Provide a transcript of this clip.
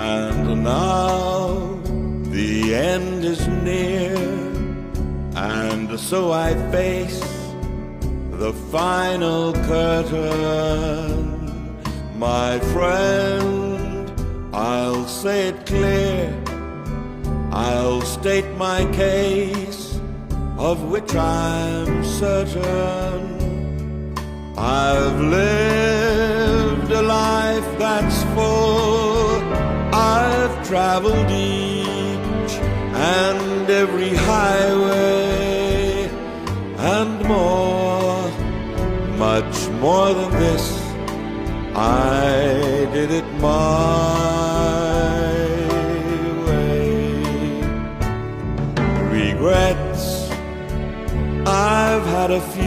And now the end is near, and so I face the final curtain. My friend, I'll say it clear, I'll state my case, of which I'm certain. I've lived a life that's full, I've traveled each and every highway, and more, much more than this, I did it my way. Regrets, I've had a few.